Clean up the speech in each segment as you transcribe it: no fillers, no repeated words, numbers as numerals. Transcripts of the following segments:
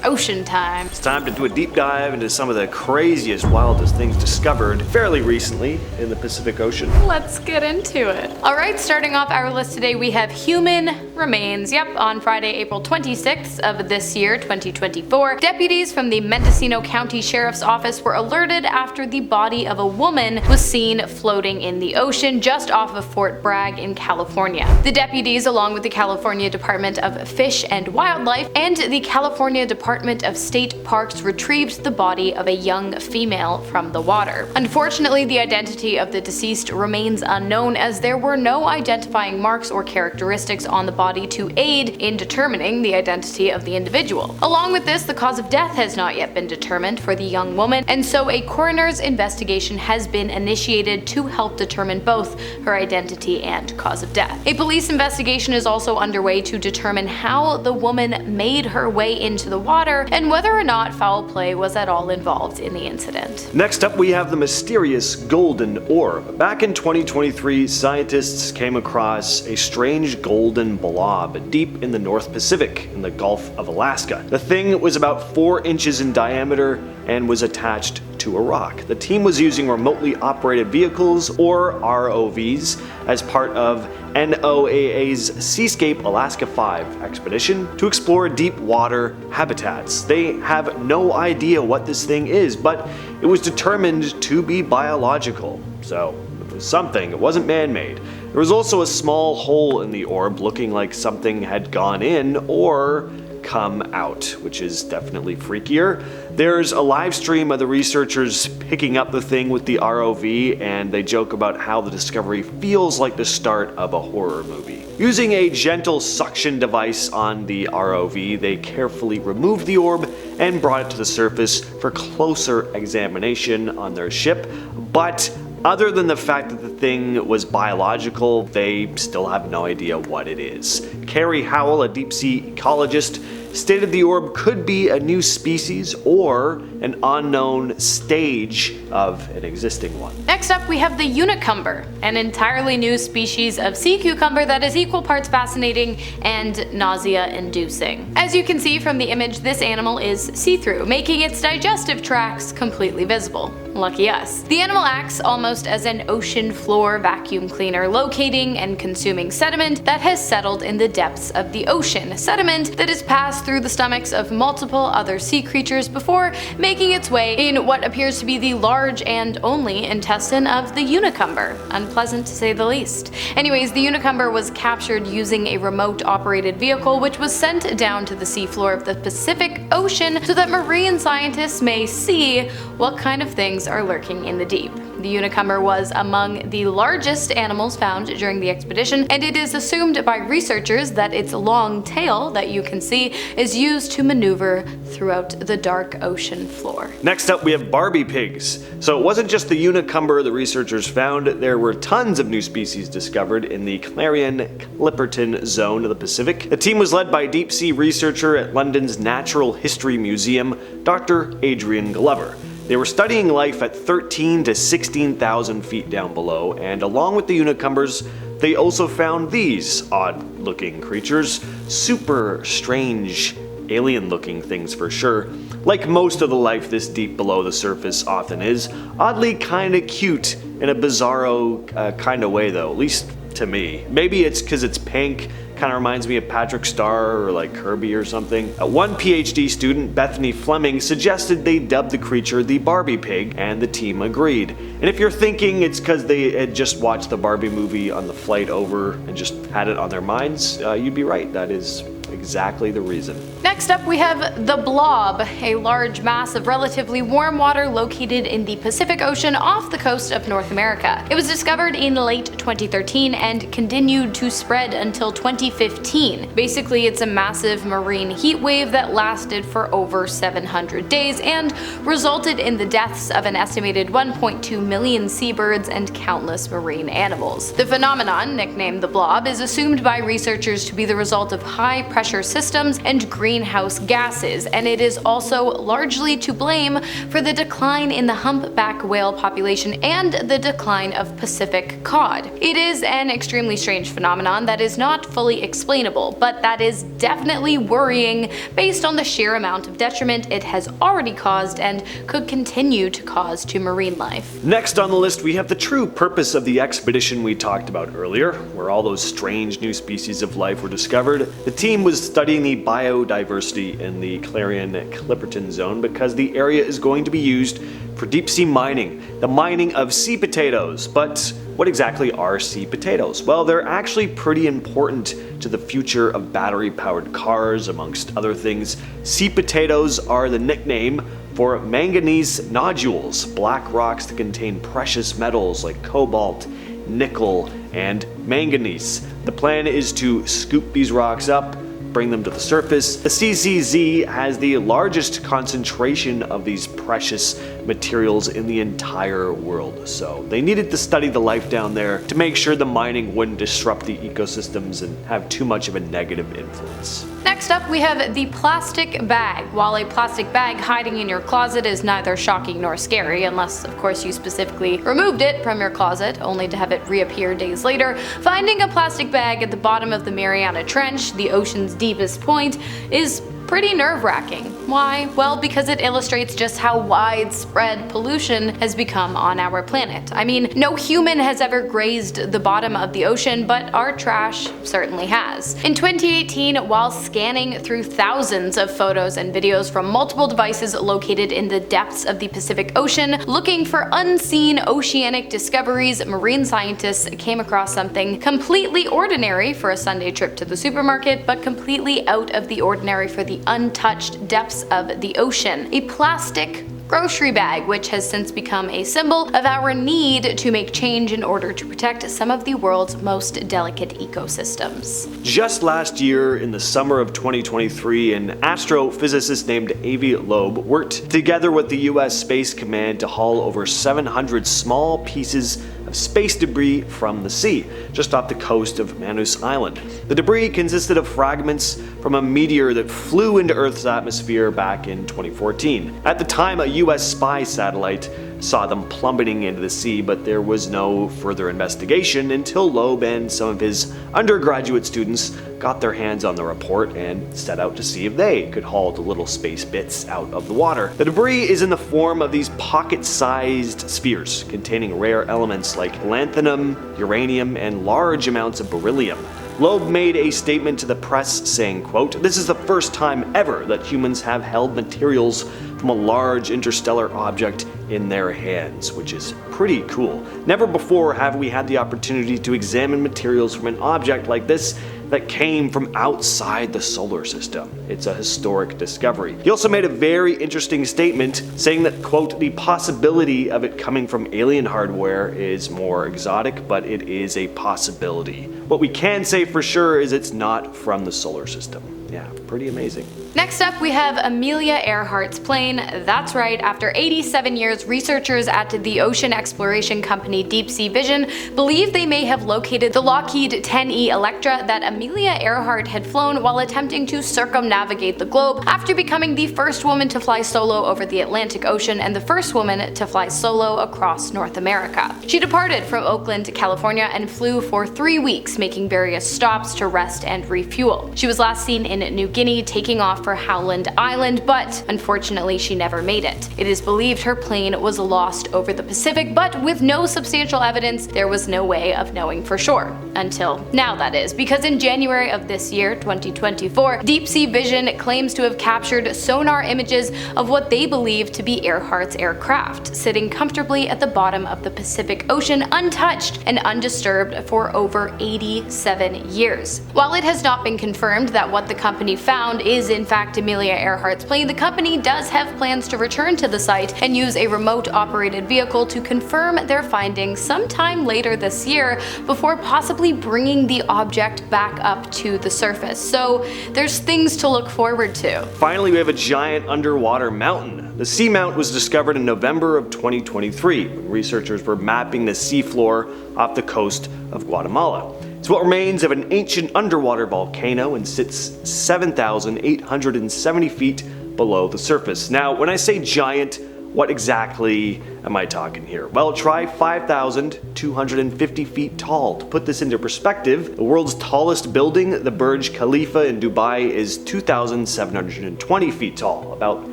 it's ocean time. It's time to do a deep dive into some of the craziest, wildest things discovered fairly recently in the Pacific Ocean. Let's get into it. Alright, starting off our list today, we have human remains. Yep, on Friday, April 26th of this year, 2024, deputies from the Mendocino County Sheriff's Office were alerted after the body of a woman was seen floating in the ocean just off of Fort Bragg in California. The deputies, along with the California Department of Fish and Wildlife and the California Department of State Parks, retrieved the body of a young female from the water. Unfortunately, the identity of the deceased remains unknown, as there were no identifying marks or characteristics on the body to aid in determining the identity of the individual. Along with this, the cause of death has not yet been determined for the young woman, and so a coroner's investigation has been initiated to help determine both her identity and cause of death. A police investigation is also underway to determine how the woman made her way into the water and whether or not foul play was at all involved in the incident. Next up, we have the mysterious golden orb. Back in 2023, scientists came across a strange golden blob deep in the North Pacific in the Gulf of Alaska. The thing was about 4 inches in diameter and was attached to a rock. The team was using remotely operated vehicles, or ROVs, as part of NOAA's Seascape Alaska 5 expedition to explore deep water habitats. They have no idea what this thing is, but it was determined to be biological. So it was something, it wasn't man-made. There was also a small hole in the orb looking like something had gone in or come out, which is definitely freakier. There's a live stream of the researchers picking up the thing with the ROV, and they joke about how the discovery feels like the start of a horror movie. Using a gentle suction device on the ROV, they carefully removed the orb and brought it to the surface for closer examination on their ship, but other than the fact that the thing was biological, they still have no idea what it is. Carrie Howell, a deep-sea ecologist, stated the orb could be a new species or an unknown stage of an existing one. Next up, we have the Unicumber, an entirely new species of sea cucumber that is equal parts fascinating and nausea-inducing. As you can see from the image, this animal is see-through, making its digestive tracts completely visible. Lucky us. The animal acts almost as an ocean floor vacuum cleaner, locating and consuming sediment that has settled in the depths of the ocean, sediment that is passed through the stomachs of multiple other sea creatures before making its way in what appears to be the large and only intestine of the Unicumber. Unpleasant to say the least. Anyways, the Unicumber was captured using a remote operated vehicle, which was sent down to the seafloor of the Pacific Ocean so that marine scientists may see what kind of things are lurking in the deep. The Unicumber was among the largest animals found during the expedition, and it is assumed by researchers that its long tail that you can see is used to maneuver throughout the dark ocean floor. Next up, we have Barbie Pigs. So it wasn't just the Unicumber the researchers found, there were tons of new species discovered in the Clarion-Clipperton zone of the Pacific. The team was led by deep-sea researcher at London's Natural History Museum, Dr. Adrian Glover. They were studying life at 13 to 16,000 feet down below, and along with the Unicumbers, they also found these odd-looking creatures. Super strange, alien-looking things for sure. Like most of the life this deep below the surface often is, oddly kinda cute in a bizarro kinda way though, at least to me. Maybe it's because it's pink, kind of reminds me of Patrick Star or like Kirby or something. One PhD student, Bethany Fleming, suggested they dub the creature the Barbie Pig, and the team agreed. And if you're thinking it's because they had just watched the Barbie movie on the flight over and just had it on their minds, you'd be right. That is exactly the reason. Next up, we have the Blob, a large mass of relatively warm water located in the Pacific Ocean off the coast of North America. It was discovered in late 2013 and continued to spread until 2015. Basically, it's a massive marine heat wave that lasted for over 700 days and resulted in the deaths of an estimated 1.2 million seabirds and countless marine animals. The phenomenon, nicknamed the Blob, is assumed by researchers to be the result of high pressure pressure systems and greenhouse gases, and it is also largely to blame for the decline in the humpback whale population and the decline of Pacific cod. It is an extremely strange phenomenon that is not fully explainable, but that is definitely worrying based on the sheer amount of detriment it has already caused and could continue to cause to marine life. Next on the list, we have the true purpose of the expedition we talked about earlier, where all those strange new species of life were discovered. The team was studying the biodiversity in the Clarion-Clipperton Zone because the area is going to be used for deep sea mining, the mining of sea potatoes. But what exactly are sea potatoes? Well, they're actually pretty important to the future of battery-powered cars, amongst other things. Sea potatoes are the nickname for manganese nodules, black rocks that contain precious metals like cobalt, nickel, and manganese. The plan is to scoop these rocks up, bring them to the surface. The CCZ has the largest concentration of these precious materials in the entire world, so they needed to study the life down there to make sure the mining wouldn't disrupt the ecosystems and have too much of a negative influence. Next up, we have the plastic bag. While a plastic bag hiding in your closet is neither shocking nor scary, unless of course you specifically removed it from your closet only to have it reappear days later, finding a plastic bag at the bottom of the Mariana Trench, the ocean's deepest point, is pretty nerve-wracking. Why? Well, because it illustrates just how widespread pollution has become on our planet. I mean, no human has ever grazed the bottom of the ocean, but our trash certainly has. In 2018, while scanning through thousands of photos and videos from multiple devices located in the depths of the Pacific Ocean, looking for unseen oceanic discoveries, marine scientists came across something completely ordinary for a Sunday trip to the supermarket, but completely out of the ordinary for the untouched depths of the ocean. A plastic grocery bag, which has since become a symbol of our need to make change in order to protect some of the world's most delicate ecosystems. Just last year, in the summer of 2023, an astrophysicist named Avi Loeb worked together with the US Space Command to haul over 700 small pieces of space debris from the sea, just off the coast of Manus Island. The debris consisted of fragments from a meteor that flew into Earth's atmosphere back in 2014. At the time, a US spy satellite saw them plummeting into the sea, but there was no further investigation until Loeb and some of his undergraduate students got their hands on the report and set out to see if they could haul the little space bits out of the water. The debris is in the form of these pocket-sized spheres containing rare elements like lanthanum, uranium, and large amounts of beryllium. Loeb made a statement to the press saying, quote, "This is the first time ever that humans have held materials from a large interstellar object in their hands," which is pretty cool. Never before have we had the opportunity to examine materials from an object like this that came from outside the solar system. It's a historic discovery. He also made a very interesting statement saying that, quote, "The possibility of it coming from alien hardware is more exotic, but it is a possibility. What we can say for sure is it's not from the solar system." Yeah, pretty amazing. Next up, we have Amelia Earhart's plane. That's right, after 87 years, researchers at the ocean exploration company Deep Sea Vision believe they may have located the Lockheed 10E Electra that Amelia Earhart had flown while attempting to circumnavigate the globe after becoming the first woman to fly solo over the Atlantic Ocean and the first woman to fly solo across North America. She departed from Oakland, California and flew for 3 weeks, making various stops to rest and refuel. She was last seen in New Guinea taking off for Howland Island, but unfortunately she never made it. It is believed her plane was lost over the Pacific, but with no substantial evidence, there was no way of knowing for sure. Until now, that is, because in January of this year, 2024, Deep Sea Vision claims to have captured sonar images of what they believe to be Earhart's aircraft, sitting comfortably at the bottom of the Pacific Ocean untouched and undisturbed for over 87 years. While it has not been confirmed that what the company found is in fact Amelia Earhart's plane, the company does have plans to return to the site and use a remote-operated vehicle to confirm their findings sometime later this year before possibly bringing the object back up to the surface. So there's things to look forward to. Finally, we have a giant underwater mountain. The Seamount was discovered in November of 2023 when researchers were mapping the seafloor off the coast of Guatemala. It's what remains of an ancient underwater volcano and sits 7,870 feet below the surface. Now, when I say giant, what exactly am I talking here? Well, try 5,250 feet tall. To put this into perspective, the world's tallest building, the Burj Khalifa in Dubai, is 2,720 feet tall, about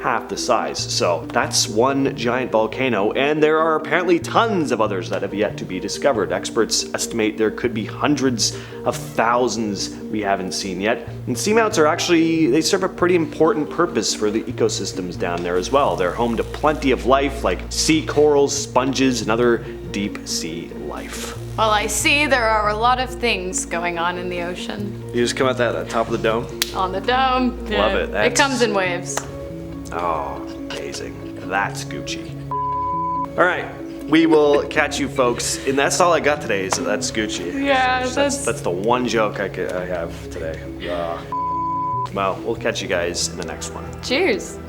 half the size. So that's one giant volcano, and there are apparently tons of others that have yet to be discovered. Experts estimate there could be hundreds of thousands we haven't seen yet. And seamounts are actually, they serve a pretty important purpose for the ecosystems down there as well. They're home to plenty of life like sea corals, sponges, and other deep sea life. Well, I see there are a lot of things going on in the ocean. You just come at that at the top of the dome? On the dome. Love it. It comes in waves. Oh, amazing. That's Gucci. All right, we will catch you folks, and that's all I got today. Is that's Gucci. Yeah, that's the one joke I have today. Well, we'll catch you guys in the next one. Cheers.